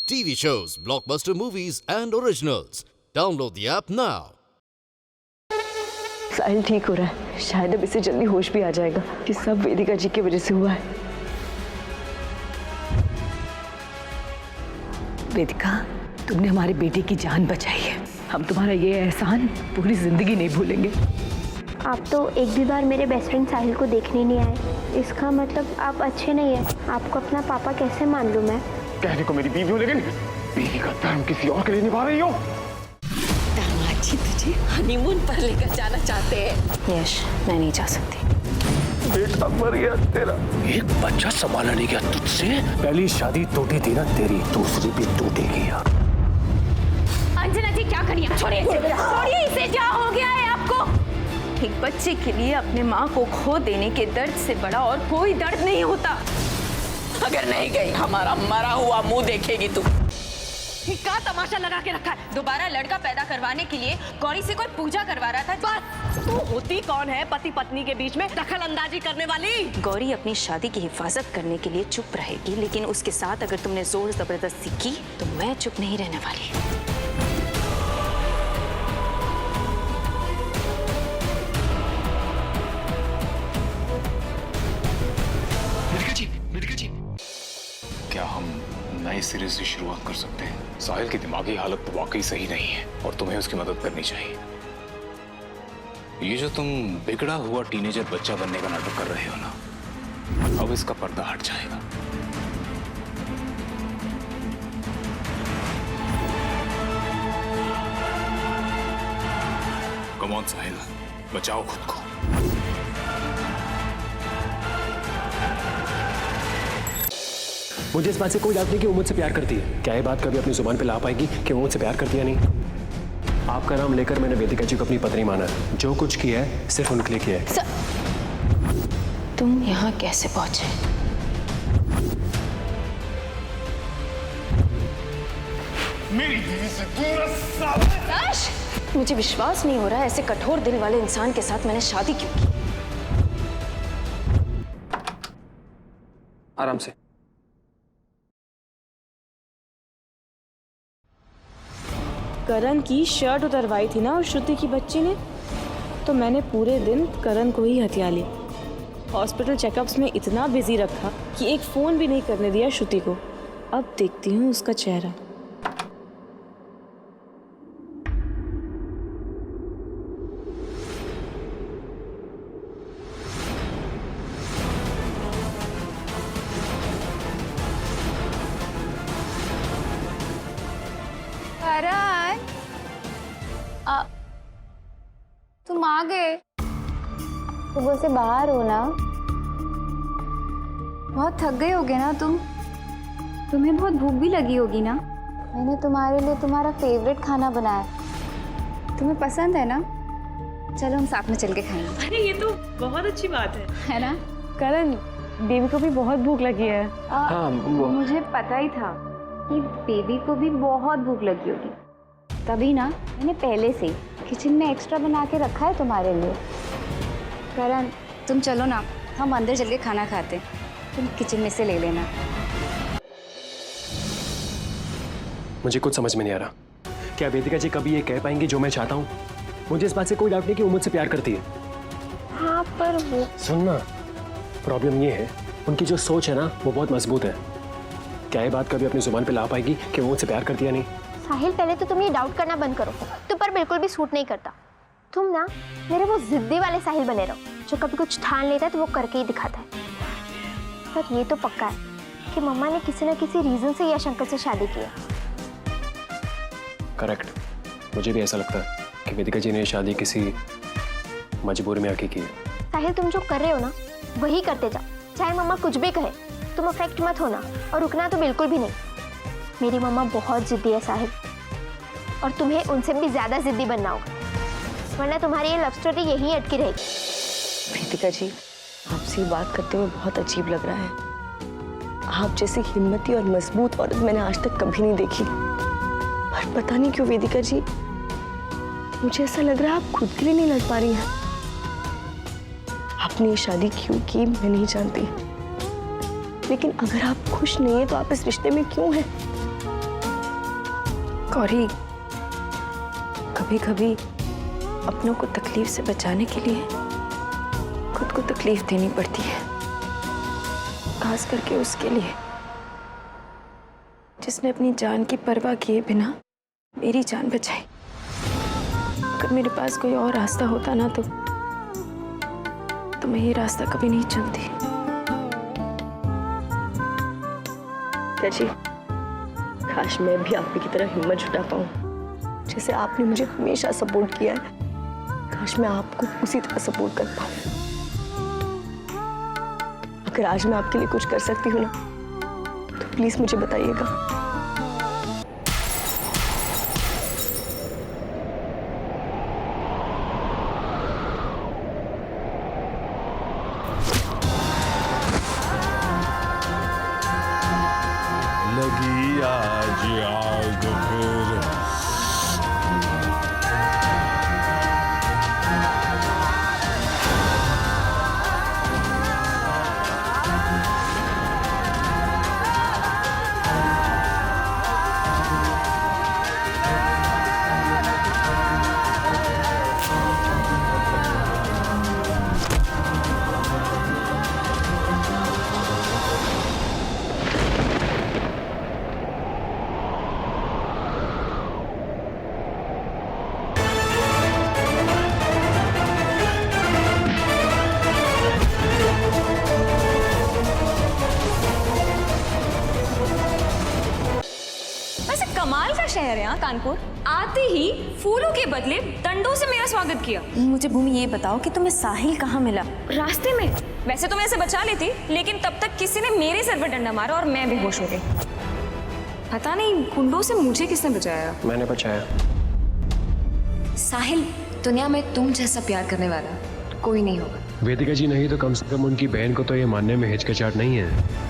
TV shows, blockbuster movies, and originals. Download the app now. साहिल ठीक हो रहा है, शायद अब इसे जल्दी होश भी आ जाएगा कि सब वेदिका जी की वजह से हुआ है। वेदिका, तुमने हमारे बेटे की जान बचाई है। हम तुम्हारा ये एहसान पूरी जिंदगी नहीं भूलेंगे। आप तो एक भी बार मेरे बेस्ट फ्रेंड साहिल को देखने नहीं आए। इसका मतलब आप अच्छे नहीं हैं। आपको अपना पापा कैसे मान लूं मैं? कहने को मेरी बीवी हो, लेकिन बीवी का धर्म किसी और के लिए निभा रही हो। दामाद जी तुझे हनीमून पर लेकर जाना चाहते हैं। यश, मैं नहीं जा सकती। बेटा मर गया तेरा। एक बच्चा संभाला नहीं गया तुझसे। पहली शादी टूटी थी ना तेरी, दूसरी भी टूटेगी यार। अंजना जी क्या करिए? छोड़िए इसे, क्या हो गया है आपको? एक बच्चे के लिए अपने माँ को खो देने के दर्द से बड़ा और कोई दर्द नहीं होता। अगर नहीं गई, हमारा मरा हुआ मुंह देखेगी तू। क्या तमाशा लगा के रखा है? दोबारा लड़का पैदा करवाने के लिए गौरी से कोई पूजा करवा रहा था। बस तू होती कौन है पति पत्नी के बीच में दखल अंदाजी करने वाली? गौरी अपनी शादी की हिफाजत करने के लिए चुप रहेगी, लेकिन उसके साथ अगर तुमने जोर जबरदस्ती की तो मैं चुप नहीं रहने वाली। मेडिका जी, क्या हम नए सिरे से शुरुआत कर सकते हैं? साहिल की दिमागी हालत तो वाकई सही नहीं है और तुम्हें उसकी मदद करनी चाहिए। ये जो तुम बिगड़ा हुआ टीनेजर बच्चा बनने का नाटक कर रहे हो ना, अब इसका पर्दा हट जाएगा। कम ऑन साहिल, बचाओ खुद को। मुझे इस बात से कोई डाउट नहीं कि वो मुझसे प्यार करती है। क्या ये बात कभी अपनी जुबान पे ला पाएगी कि वो मुझसे प्यार करती है नहीं? आपका नाम लेकर मैंने वेदिका जी को अपनी पत्नी माना है। जो कुछ किया है सिर्फ उनके लिए किया है। तुम यहाँ कैसे पहुंचे? मेरी बीवी से पूरा साथ। मुझे विश्वास नहीं हो रहा है, ऐसे कठोर दिल वाले इंसान के साथ मैंने शादी क्यों की। आराम से। करण की शर्ट उतरवाई थी ना और श्रुति की बच्ची ने, तो मैंने पूरे दिन करण को ही हथिया ली। हॉस्पिटल चेकअप्स में इतना बिजी रखा कि एक फोन भी नहीं करने दिया श्रुति को। अब देखती हूँ उसका चेहरा। करण, तुम आ गए? सुबह से बाहर हो ना? बहुत थक गए होगे ना तुम? तुम्हें बहुत भूख भी लगी होगी ना? मैंने तुम्हारे लिए तुम्हारा फेवरेट खाना बनाया, तुम्हें पसंद है ना? चलो हम साथ में चल के खाएंगे। अरे ये तो बहुत अच्छी बात है ना? करण, बेबी को भी बहुत भूख लगी है। हाँ, मुझे पता ही था कि बेबी को भी बहुत भूख लगी होगी, तभी ना मैंने पहले से किचन में एक्स्ट्रा बना के रखा है तुम्हारे लिए। करण, तुम चलो ना, हम अंदर चल के खाना खाते हैं, तुम किचन में से ले लेना। मुझे कुछ समझ में नहीं आ रहा। क्या वेदिका जी कभी ये कह पाएंगी जो मैं चाहता हूँ? मुझे इस बात से कोई डाउट नहीं कि वो मुझसे प्यार करती है। हाँ, पर वो सुनना, प्रॉब्लम ये है उनकी जो सोच है ना वो बहुत मजबूत है। क्या ये बात कभी अपनी जुबान पे ला पाएगी कि वो मुझसे प्यार करती है नहीं? साहिल, पहले तो तुम ये डाउट करना बंद करो। तुम पर बिल्कुल भी सूट नहीं करता। तुम ना मेरे वो जिद्दी वाले साहिल बने रहो जो कभी कुछ ठान लेता है तो वो करके ही दिखाता है। पर ये तो पक्का है कि मम्मा ने किसी न किसी रीजन से यश अंकल से शादी की है। करेक्ट, मुझे भी ऐसा लगता है कि वेदिका जी ने शादी किसी मजबूरी में आके की है। साहिल, तुम जो कर रहे हो ना वही करते जाओ, चाहे मम्मा कुछ भी कहे। तुम अफेक्ट मत होना, और रुकना तो बिल्कुल भी नहीं। मेरी मम्मा बहुत जिद्दी है साहिल, और तुम्हें उनसे भी ज्यादा जिद्दी बनना होगा, वरना तुम्हारी ये लव स्टोरी यहीं अटकी रहेगी। वेदिका जी, आपसे बात करते हुए बहुत अजीब लग रहा है। आप जैसी हिम्मती और मजबूत औरत मैंने आज तक कभी नहीं देखी। पर पता नहीं क्यों वेदिका जी, मुझे ऐसा लग रहा है आप खुद के लिए नहीं लड़ पा रही हैं। आपने ये शादी क्यों की मैं नहीं जानती, लेकिन अगर आप खुश नहीं है तो आप इस रिश्ते में क्यों हैं? गौरी, कभी कभी अपनों को तकलीफ से बचाने के लिए खुद को तकलीफ देनी पड़ती है, खास करके उसके लिए जिसने अपनी जान की परवाह किए बिना मेरी जान बचाई। अगर मेरे पास कोई और रास्ता होता ना तो मैं ये रास्ता कभी नहीं चुनती। जी, काश मैं भी आप की तरह हिम्मत जुटा पाऊं, जैसे आपने मुझे हमेशा सपोर्ट किया है। काश मैं आपको उसी तरह सपोर्ट कर पाऊं। अगर आज मैं आपके लिए कुछ कर सकती हूँ ना, तो प्लीज मुझे बताइएगा। लगी आज आग फिर कमाल का शहर है यहाँ कानपुर। आते ही फूलों के बदले डंडों से मेरा स्वागत किया। मुझे भूमि ये बताओ कि तुम्हें साहिल कहाँ मिला? रास्ते में। वैसे तो मैं इसे बचा लेती, लेकिन तब तक किसी ने मेरे सर पर डंडा मारा और मैं बेहोश हो गई। पता नहीं गुंडों से मुझे किसने बचाया। मैंने बचाया। साहिल, दुनिया में तुम जैसा प्यार करने वाला कोई नहीं होगा। वेदिका जी नहीं तो कम से कम उनकी बहन को तो ये मानने में हिचकिचाहट नहीं है।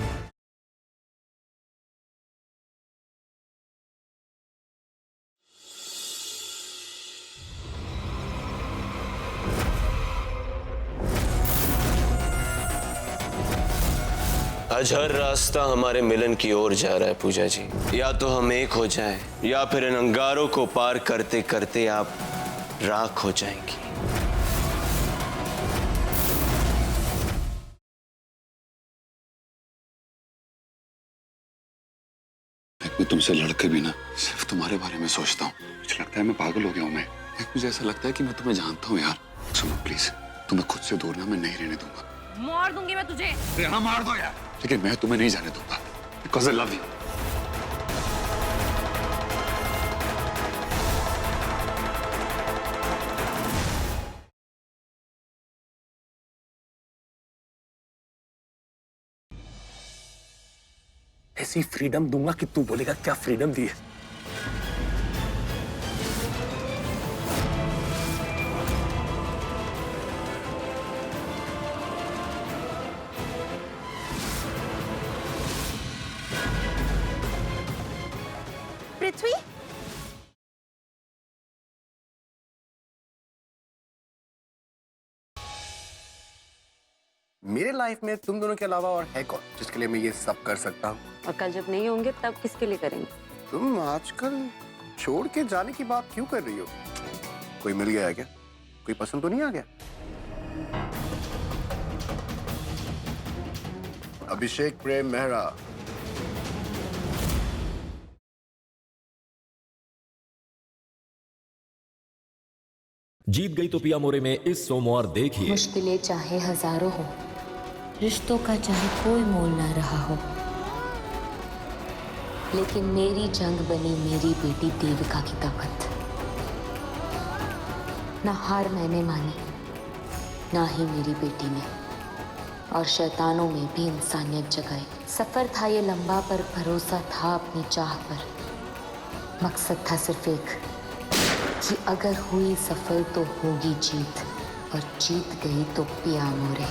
आज हर रास्ता हमारे मिलन की ओर जा रहा है पूजा जी। या तो हम एक हो जाएं, या फिर इन अंगारों को पार करते करते आप राख हो जाएंगी। मैं तुमसे लड़के भी ना सिर्फ तुम्हारे बारे में सोचता हूँ। मुझे लगता है मैं पागल हो गया हूँ। मुझे ऐसा लगता है कि मैं तुम्हें जानता हूँ यार। सुनो प्लीज, तुम्हें खुद से दूर ना मैं नहीं रहने दूंगा। मार दूंगी मैं तुझे। हाँ मार दो यार, लेकिन मैं तुम्हें नहीं जाने दूंगा। Because I love you. ऐसी फ्रीडम दूंगा कि तू बोलेगा क्या फ्रीडम दी है। पृथ्वी, मेरे लाइफ में तुम दोनों के अलावा और है कौन जिसके लिए मैं ये सब कर सकता हूँ? और कल जब नहीं होंगे तब किसके लिए करेंगे? तुम आजकल छोड़ के जाने की बात क्यों कर रही हो? कोई मिल गया है क्या? कोई पसंद तो नहीं आ गया? अभिषेक प्रेम मेहरा। जीत गई तो पिया मोरे में इस सोमवार देखिए। मुश्किलें चाहे हजारों हो, रिश्तों का चाहे कोई मोल ना रहा हो, लेकिन मेरी जंग बनी मेरी बेटी देविका की ताकत। ना हार मैंने मानी, ना ही मेरी बेटी ने, और शैतानों में भी इंसानियत जगाई। सफर था ये लंबा पर भरोसा था अपनी चाह पर। मकसद था सिर्फ एक कि अगर हुई सफल तो होगी जीत, और जीत गई तो पिया मोरे।